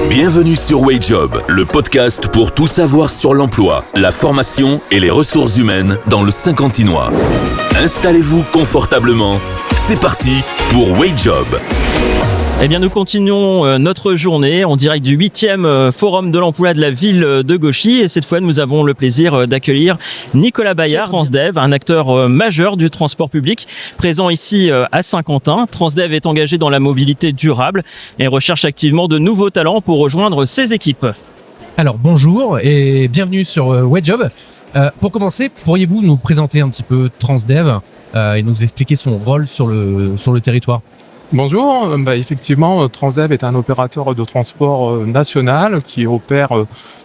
Bienvenue sur WageJob, le podcast pour tout savoir sur l'emploi, la formation et les ressources humaines dans le Saint-Quentinois. Installez-vous confortablement. C'est parti pour WageJob. Eh bien, nous continuons notre journée en direct du 8e Forum de l'emploi de la ville de Gauchy. Et cette fois, nous avons le plaisir d'accueillir Nicolas Bayard, Transdev, un acteur majeur du transport public, présent ici à Saint-Quentin. Transdev est engagé dans la mobilité durable et recherche activement de nouveaux talents pour rejoindre ses équipes. Alors, bonjour et bienvenue sur WageJob. Pour commencer, pourriez-vous nous présenter un petit peu Transdev et nous expliquer son rôle sur le territoire ? Bonjour, effectivement, Transdev est un opérateur de transport national qui opère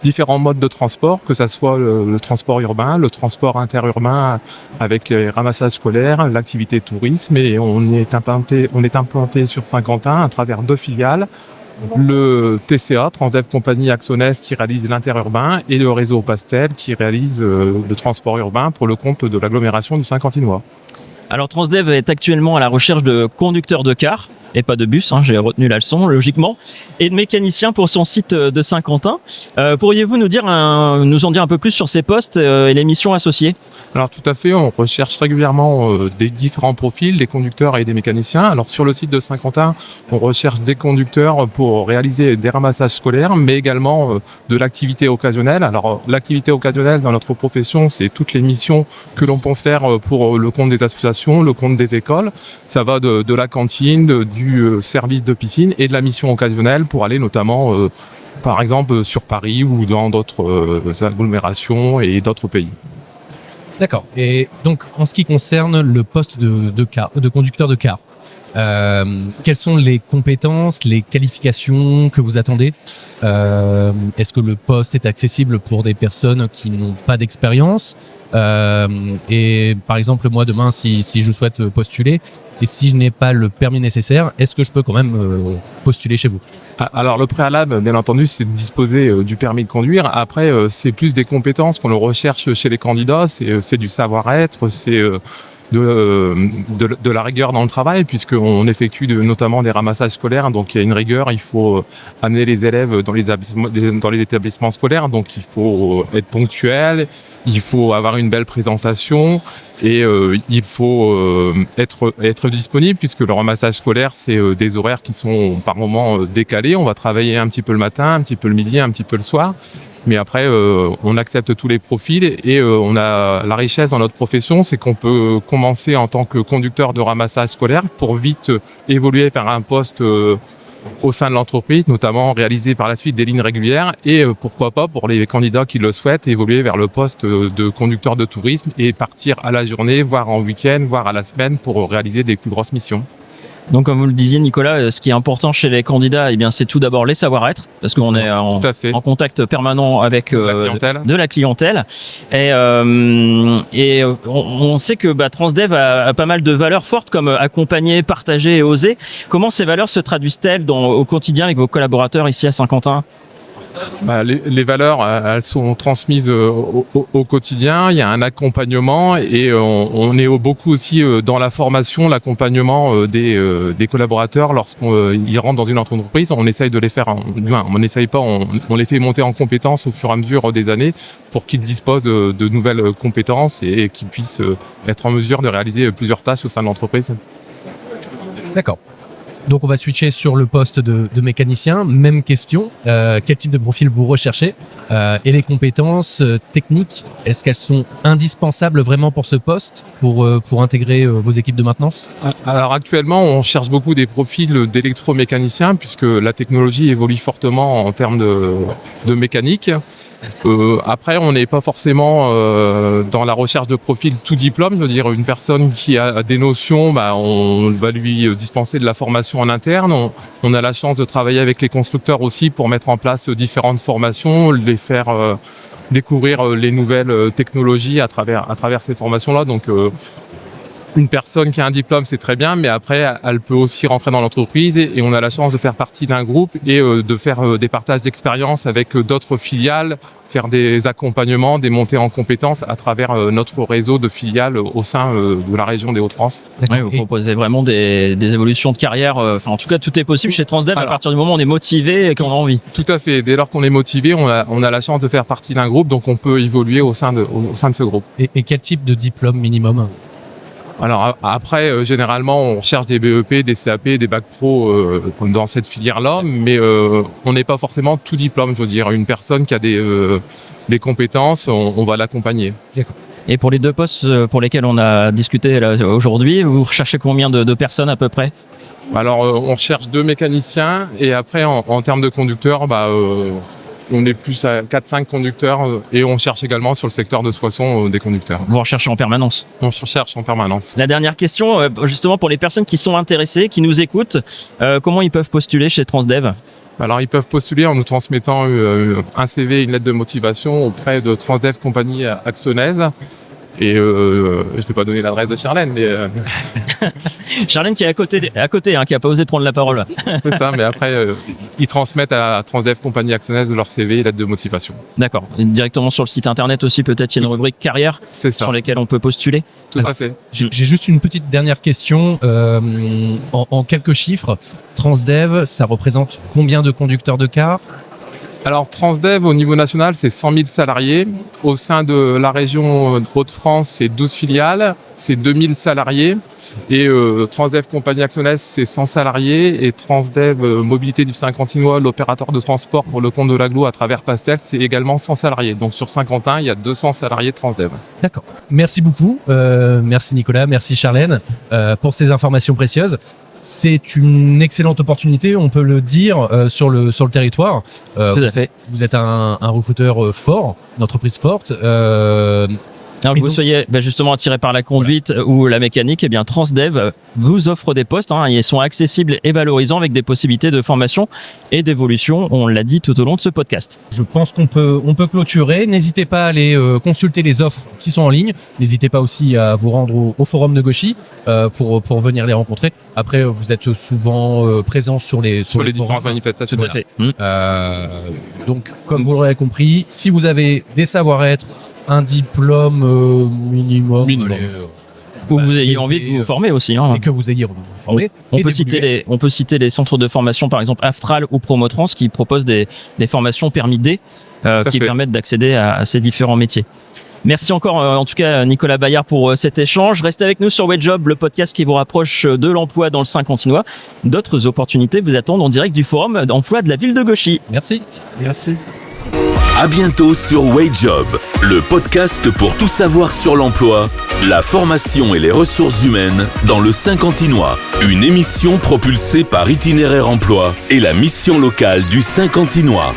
différents modes de transport, que ce soit le transport urbain, le transport interurbain avec les ramassages scolaires, l'activité tourisme, et on est implanté sur Saint-Quentin à travers 2 filiales. Le TCA, Transdev Compagnie Axonès, qui réalise l'interurbain, et le réseau Pastel qui réalise le transport urbain pour le compte de l'agglomération du Saint-Quentinois. Alors Transdev est actuellement à la recherche de conducteurs de cars, et pas de bus, j'ai retenu la leçon, logiquement, et de mécaniciens pour son site de Saint-Quentin. Pourriez-vous nous en dire un peu plus sur ces postes et les missions associées ? Alors tout à fait, on recherche régulièrement des différents profils, des conducteurs et des mécaniciens. Alors sur le site de Saint-Quentin, on recherche des conducteurs pour réaliser des ramassages scolaires, mais également de l'activité occasionnelle. Alors l'activité occasionnelle dans notre profession, c'est toutes les missions que l'on peut faire pour le compte des associations, le compte des écoles. Ça va de la cantine, du service de piscine et de la mission occasionnelle pour aller notamment, par exemple, sur Paris ou dans d'autres agglomérations et d'autres pays. D'accord. Et donc, en ce qui concerne le poste de conducteur de car, quelles sont les compétences, les qualifications que vous attendez ? Est-ce que le poste est accessible pour des personnes qui n'ont pas d'expérience ? Et par exemple, moi demain, si je souhaite postuler, et si je n'ai pas le permis nécessaire, est-ce que je peux quand même postuler chez vous ? Alors le préalable, bien entendu, c'est de disposer du permis de conduire. Après, c'est plus des compétences qu'on recherche chez les candidats. C'est du savoir-être, c'est de la rigueur dans le travail, puisqu'on effectue notamment des ramassages scolaires. Donc il y a une rigueur, il faut amener les élèves dans les établissements scolaires. Donc il faut être ponctuel, il faut avoir une belle présentation. Et il faut être disponible, puisque le ramassage scolaire, c'est des horaires qui sont par moments décalés. On va travailler un petit peu le matin, un petit peu le midi, un petit peu le soir. Mais après, on accepte tous les profils et on a la richesse dans notre profession, c'est qu'on peut commencer en tant que conducteur de ramassage scolaire pour vite évoluer vers un poste au sein de l'entreprise, notamment réaliser par la suite des lignes régulières et pourquoi pas pour les candidats qui le souhaitent évoluer vers le poste de conducteur de tourisme et partir à la journée, voire en week-end, voire à la semaine pour réaliser des plus grosses missions. Donc, comme vous le disiez, Nicolas, ce qui est important chez les candidats, c'est tout d'abord les savoir-être, parce qu'on est en contact permanent avec de la clientèle. Et on sait que Transdev a pas mal de valeurs fortes, comme accompagner, partager et oser. Comment ces valeurs se traduisent-elles au quotidien avec vos collaborateurs ici à Saint-Quentin ? Les valeurs, elles sont transmises au quotidien. Il y a un accompagnement et on est beaucoup aussi dans la formation, l'accompagnement des collaborateurs lorsqu'ils rentrent dans une entreprise. On essaye de les faire, on n'essaye pas, on les fait monter en compétences au fur et à mesure des années pour qu'ils disposent de nouvelles compétences et qu'ils puissent être en mesure de réaliser plusieurs tâches au sein de l'entreprise. D'accord. Donc on va switcher sur le poste de mécanicien. Même question, quel type de profil vous recherchez ? Et les compétences techniques, est-ce qu'elles sont indispensables vraiment pour ce poste, pour intégrer vos équipes de maintenance ? Alors actuellement, on cherche beaucoup des profils d'électromécaniciens puisque la technologie évolue fortement en termes de mécanique. Après, on n'est pas forcément dans la recherche de profil tout diplôme. Je veux dire, une personne qui a des notions, on va lui dispenser de la formation en interne. On a la chance de travailler avec les constructeurs aussi pour mettre en place différentes formations, les faire découvrir les nouvelles technologies à travers ces formations-là. Donc, une personne qui a un diplôme, c'est très bien, mais après, elle peut aussi rentrer dans l'entreprise et on a la chance de faire partie d'un groupe et de faire des partages d'expériences avec d'autres filiales, faire des accompagnements, des montées en compétences à travers notre réseau de filiales au sein de la région des Hauts-de-France. Ouais, vous proposez vraiment des évolutions de carrière. En tout cas, tout est possible chez Transdev à partir du moment où on est motivé et qu'on a envie. Tout à fait. Dès lors qu'on est motivé, on a la chance de faire partie d'un groupe, donc on peut évoluer au sein de ce groupe. Et quel type de diplôme minimum ? Alors après, généralement, on cherche des BEP, des CAP, des bacs pro dans cette filière-là, mais on n'est pas forcément tout diplôme. Je veux dire, une personne qui a des compétences, on va l'accompagner. D'accord. Et pour les 2 postes pour lesquels on a discuté là, aujourd'hui, vous recherchez combien de personnes à peu près ? Alors, on cherche 2 mécaniciens et après, en termes de conducteurs, on est plus à 4-5 conducteurs et on cherche également sur le secteur de Soissons des conducteurs. Vous recherchez en permanence ? On cherche en permanence. La dernière question, justement pour les personnes qui sont intéressées, qui nous écoutent, comment ils peuvent postuler chez Transdev ? Alors, ils peuvent postuler en nous transmettant un CV et une lettre de motivation auprès de Transdev Compagnie Axonaise. Et je ne vais pas donner l'adresse de Charlène, mais... Charlène qui est à côté hein, qui n'a pas osé prendre la parole. C'est ça, mais après, ils transmettent à Transdev Compagnie Axonaise leur CV et lettre de motivation. D'accord. Et directement sur le site internet aussi, peut-être il y a une rubrique carrière sur lesquelles on peut postuler. Tout à fait. J'ai juste une petite dernière question. En quelques chiffres, Transdev, ça représente combien de conducteurs de car ? Alors, Transdev, au niveau national, c'est 100 000 salariés. Au sein de la région Hauts-de-France, c'est 12 filiales, c'est 2000 salariés. Et Transdev Compagnie Axonaise, c'est 100 salariés. Et Transdev Mobilité du Saint-Quentinois, l'opérateur de transport pour le compte de l'agglo à travers Pastel, c'est également 100 salariés. Donc, sur Saint-Quentin, il y a 200 salariés Transdev. D'accord. Merci beaucoup. Merci Nicolas, merci Charlène pour ces informations précieuses. C'est une excellente opportunité, on peut le dire, sur le territoire. Tout à fait. Vous êtes un recruteur fort, une entreprise forte. Alors que vous soyez justement attiré par la conduite ou la mécanique, eh bien Transdev vous offre des postes. Ils sont accessibles et valorisants avec des possibilités de formation et d'évolution. On l'a dit tout au long de ce podcast. Je pense qu'on peut clôturer. N'hésitez pas à aller consulter les offres qui sont en ligne. N'hésitez pas aussi à vous rendre au forum de Gauchy pour venir les rencontrer. Après, vous êtes souvent présents sur les différentes manifestations. Tout à fait. Donc, comme vous l'aurez compris, si vous avez des savoir-être, un diplôme minimum. Ou vous ayez envie de vous former aussi. Et que vous ayez envie de vous former. On peut citer les centres de formation, par exemple Aftral ou Promotrans, qui proposent des formations permis D, qui permettent d'accéder à ces différents métiers. Merci encore, en tout cas, Nicolas Bayard, pour cet échange. Restez avec nous sur WayJob, le podcast qui vous rapproche de l'emploi dans le Saint-Quentinois. D'autres opportunités vous attendent en direct du forum d'emploi de la ville de Gauchy. Merci. Merci. À bientôt sur WayJob, le podcast pour tout savoir sur l'emploi, la formation et les ressources humaines dans le Saint-Quentinois. Une émission propulsée par Itinéraire Emploi et la mission locale du Saint-Quentinois.